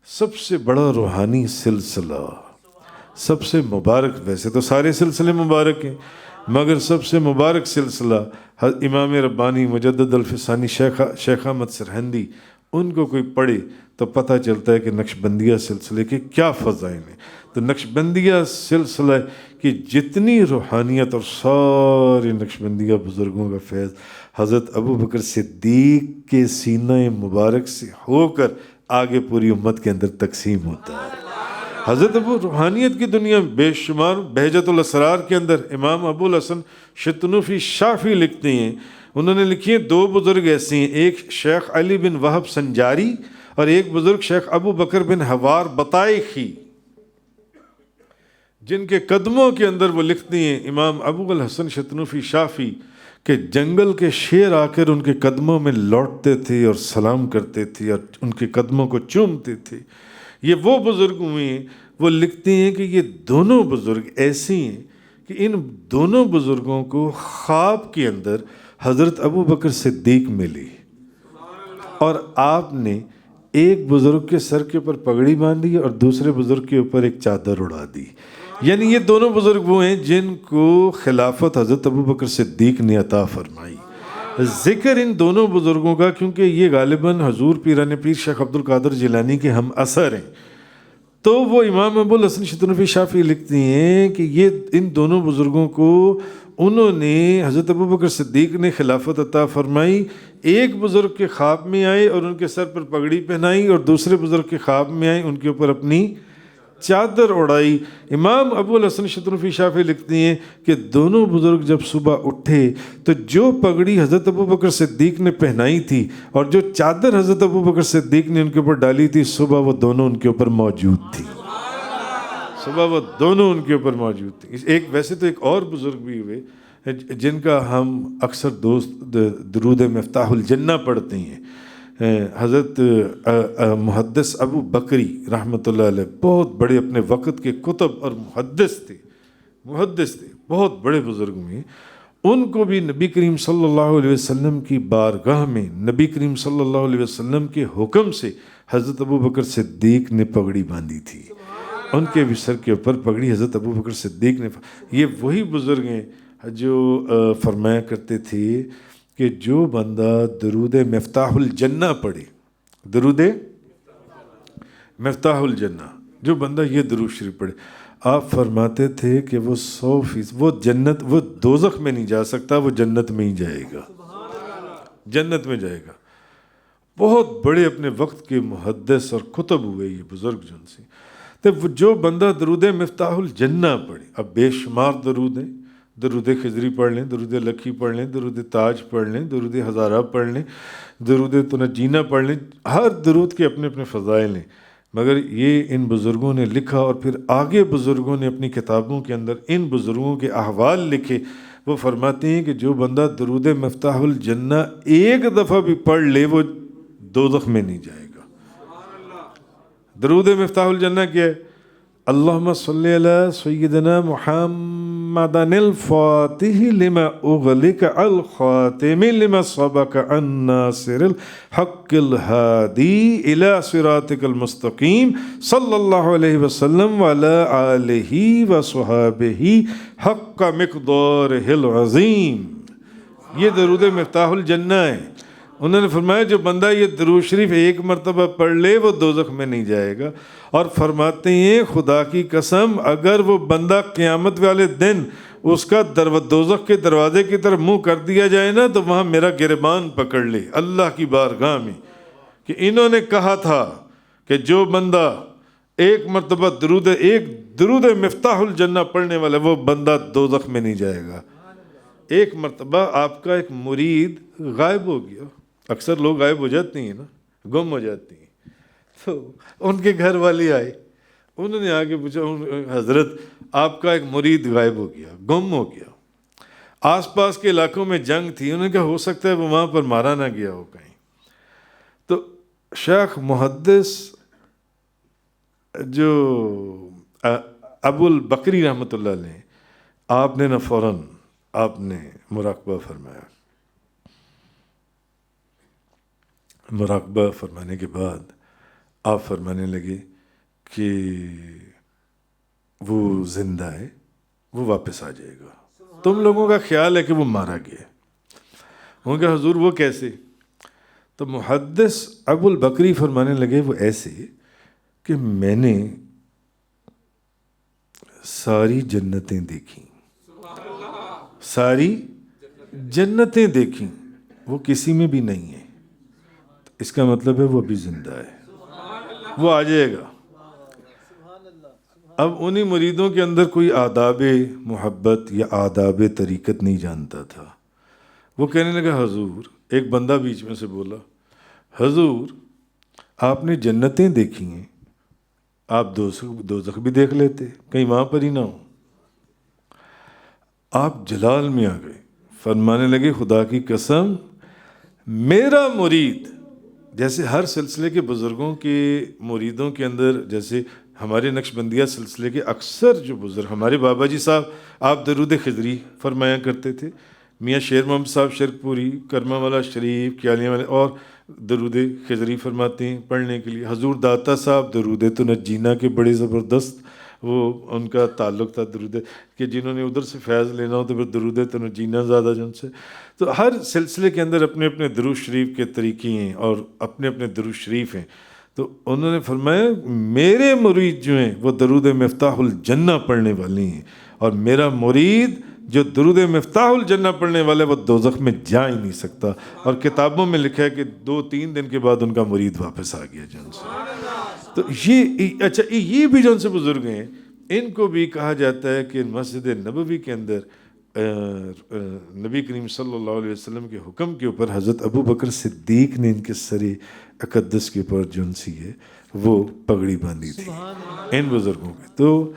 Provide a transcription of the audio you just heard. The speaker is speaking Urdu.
سب سے بڑا روحانی سلسلہ، سب سے مبارک، ویسے تو سارے سلسلے مبارک ہیں مگر سب سے مبارک سلسلہ امام ربانی مجدد الفسانی شیخ احمد سرہندی، ان کو کوئی پڑھے تو پتہ چلتا ہے کہ نقشبندیہ سلسلے کے کیا فضائل ہیں۔ تو نقشبندیہ سلسلہ کی جتنی روحانیت اور سارے نقشبندیہ بزرگوں کا فیض حضرت ابو بکر صدیق کے سینہ مبارک سے ہو کر آگے پوری امت کے اندر تقسیم ہوتا ہے۔ حضرت ابو روحانیت کی دنیا بے شمار، بہجت الاسرار کے اندر امام ابو الحسن شتنوفی شافعی لکھتے ہیں، انہوں نے لکھی ہیں دو بزرگ ایسے ہیں، ایک شیخ علی بن وہب سنجاری اور ایک بزرگ شیخ ابو بکر بن حوار بطائخی، جن کے قدموں کے اندر وہ لکھتے ہیں امام ابو الحسن شتنوفی شافعی کہ جنگل کے شیر آ کر ان کے قدموں میں لوٹتے تھے اور سلام کرتے تھے اور ان کے قدموں کو چومتے تھے۔ یہ وہ بزرگ ہوئے ہیں، وہ لکھتے ہیں کہ یہ دونوں بزرگ ایسے ہیں کہ ان دونوں بزرگوں کو خواب کے اندر حضرت ابو بکر صدیق ملی اور آپ نے ایک بزرگ کے سر کے اوپر پگڑی باندھی اور دوسرے بزرگ کے اوپر ایک چادر اڑا دی۔ یعنی یہ دونوں بزرگ وہ ہیں جن کو خلافت حضرت ابو بکر صدیق نے عطا فرمائی۔ ذکر ان دونوں بزرگوں کا کیونکہ یہ غالباً حضور پیران پیر شیخ عبد القادر جیلانی کے ہم اثر ہیں، تو وہ امام ابو الحسن شتنوفی شافعی لکھتے ہیں کہ یہ ان دونوں بزرگوں کو انہوں نے حضرت ابو بکر صدیق نے خلافت عطا فرمائی۔ ایک بزرگ کے خواب میں آئے اور ان کے سر پر پگڑی پہنائی اور دوسرے بزرگ کے خواب میں آئے ان کے اوپر اپنی چادر اڑائی۔ امام ابو الحسن شتنوفی شافعی لکھتے ہیں کہ دونوں بزرگ جب صبح اٹھے تو جو پگڑی حضرت ابو بکر صدیق نے پہنائی تھی اور جو چادر حضرت ابو بکر صدیق نے ان کے اوپر ڈالی تھی، صبح وہ دونوں ان کے اوپر موجود تھی، صبح وہ دونوں ان کے اوپر موجود تھی۔ ایک ویسے تو ایک اور بزرگ بھی ہوئے جن کا ہم اکثر دوست درود مفتاح الجنہ پڑھتے ہیں، حضرت محدث ابو بکری رحمۃ اللہ علیہ، بہت بڑے اپنے وقت کے کتب اور محدث تھے، بہت بڑے بزرگ میں۔ ان کو بھی نبی کریم صلی اللہ علیہ وسلم کی بارگاہ میں نبی کریم صلی اللہ علیہ وسلم کے حکم سے حضرت ابو بکر صدیق نے پگڑی باندھی تھی، ان کے بھی سر کے اوپر پگڑی حضرت ابو بکر صدیق نے۔ یہ وہی بزرگ ہیں جو فرمایا کرتے تھے کہ جو بندہ درود مفتاح الجنہ پڑھے، درود مفتاح الجنہ، جو بندہ یہ درود شریف پڑھے، آپ فرماتے تھے کہ وہ 100%، وہ جنت، وہ دوزخ میں نہیں جا سکتا، وہ جنت میں ہی جائے گا، جنت میں جائے گا۔ بہت بڑے اپنے وقت کے محدث اور کتب ہوئے یہ بزرگ جن سے۔ تو جو بندہ درود مفتاح الجنہ پڑھے، اب بے شمار درود ہیں، درود خضری پڑھ لیں، درود لکھی پڑھ لیں، درود تاج پڑھ لیں، درود ہزارہ پڑھ لیں، درود تنجینہ پڑھ لیں، ہر درود کے اپنے اپنے فضائل ہیں، مگر یہ ان بزرگوں نے لکھا اور پھر آگے بزرگوں نے اپنی کتابوں کے اندر ان بزرگوں کے احوال لکھے۔ وہ فرماتے ہیں کہ جو بندہ درود مفتاح الجنہ ایک دفعہ بھی پڑھ لے وہ دوزخ میں نہیں جائے گا۔ درود مفتاح الجنہ کیا ہے؟ اللہم صلی علی سیدنا محمد الفاتح لما اغلق الخاتم لما سبق الناصر الحق الہادی الی صراطک المستقیم صلی اللہ علیہ وسلم وعلی آلہ وصحابہ حق مقدارہ العظیم۔ یہ درود مفتاح الجنہ ہے۔ انہوں نے فرمایا جو بندہ یہ درود شریف ایک مرتبہ پڑھ لے وہ دوزخ میں نہیں جائے گا، اور فرماتے ہیں خدا کی قسم اگر وہ بندہ قیامت والے دن اس کا دوزخ کے دروازے کی طرف منہ کر دیا جائے نا تو وہاں میرا گریبان پکڑ لے اللہ کی بارگاہ میں کہ انہوں نے کہا تھا کہ جو بندہ ایک مرتبہ درود مفتاح الجنہ پڑھنے والا وہ بندہ دوزخ میں نہیں جائے گا۔ ایک مرتبہ آپ کا ایک مرید غائب ہو گیا، اکثر لوگ غائب ہو جاتے ہیں نا، گم ہو جاتے ہیں، تو ان کے گھر والے آئے، انہوں نے آگے پوچھا حضرت آپ کا ایک مرید غائب ہو گیا، گم ہو گیا، آس پاس کے علاقوں میں جنگ تھی، انہوں نے کہا ہو سکتا ہے وہ وہاں پر مارا نہ گیا ہو کہیں۔ تو شیخ محدث جو ابو البکری رحمۃ اللہ علیہ، آپ نے نہ فوراً آپ نے مراقبہ فرمایا، مراقبہ فرمانے کے بعد آپ فرمانے لگے کہ وہ زندہ ہے، وہ واپس آ جائے گا، تم لوگوں کا خیال ہے کہ وہ مارا گیا۔ ان کا حضور وہ کیسے؟ تو محدث ابو البکری فرمانے لگے وہ ایسے کہ میں نے ساری جنتیں دیکھیں، ساری جنتیں دیکھیں، وہ کسی میں بھی نہیں ہے، اس کا مطلب ہے وہ ابھی زندہ ہے، وہ آ جائے گا۔ اب انہی مریدوں کے اندر کوئی آداب محبت یا آداب طریقت نہیں جانتا تھا، وہ کہنے لگا حضور، ایک بندہ بیچ میں سے بولا، حضور آپ نے جنتیں دیکھی ہیں، آپ دوزخ بھی دیکھ لیتے، کہیں وہاں پر ہی نہ ہو۔ آپ جلال میں آ گئے، فرمانے لگے خدا کی قسم میرا مرید، جیسے ہر سلسلے کے بزرگوں کے مریدوں کے اندر، جیسے ہمارے نقشبندیہ سلسلے کے اکثر جو بزرگ، ہمارے بابا جی صاحب آپ درود خضری فرمایا کرتے تھے، میاں شیر محمد صاحب شرک پوری، کرما والا شریف، کیالیاں والے اور درود خضری فرماتے ہیں پڑھنے کے لیے۔ حضور داتا صاحب درود تو نجینہ کے بڑے زبردست وہ ان کا تعلق تھا، درود کہ جنہوں نے ادھر سے فیض لینا ہو تو پھر درود تو نجینہ زیادہ جن سے۔ تو ہر سلسلے کے اندر اپنے اپنے درود شریف کے طریقے ہیں اور اپنے اپنے درود شریف ہیں۔ تو انہوں نے فرمایا میرے مرید جو ہیں وہ درود مفتاح الجنہ پڑھنے والے ہیں، اور میرا مرید جو درود مفتاح الجنہ پڑھنے والے وہ دوزخ میں جا ہی نہیں سکتا، اور کتابوں میں لکھا ہے کہ 2-3 دن کے بعد ان کا مرید واپس آ گیا جن سے۔ تو یہ اچھا، یہ بھی جو ان سے بزرگ ہیں، ان کو بھی کہا جاتا ہے کہ مسجد نبوی کے اندر نبی کریم صلی اللہ علیہ وسلم کے حکم کے اوپر حضرت ابو بکر صدیق نے ان کے سر اقدس کے اوپر جو ان سی ہے وہ پگڑی باندھی تھی ان بزرگوں کے۔ تو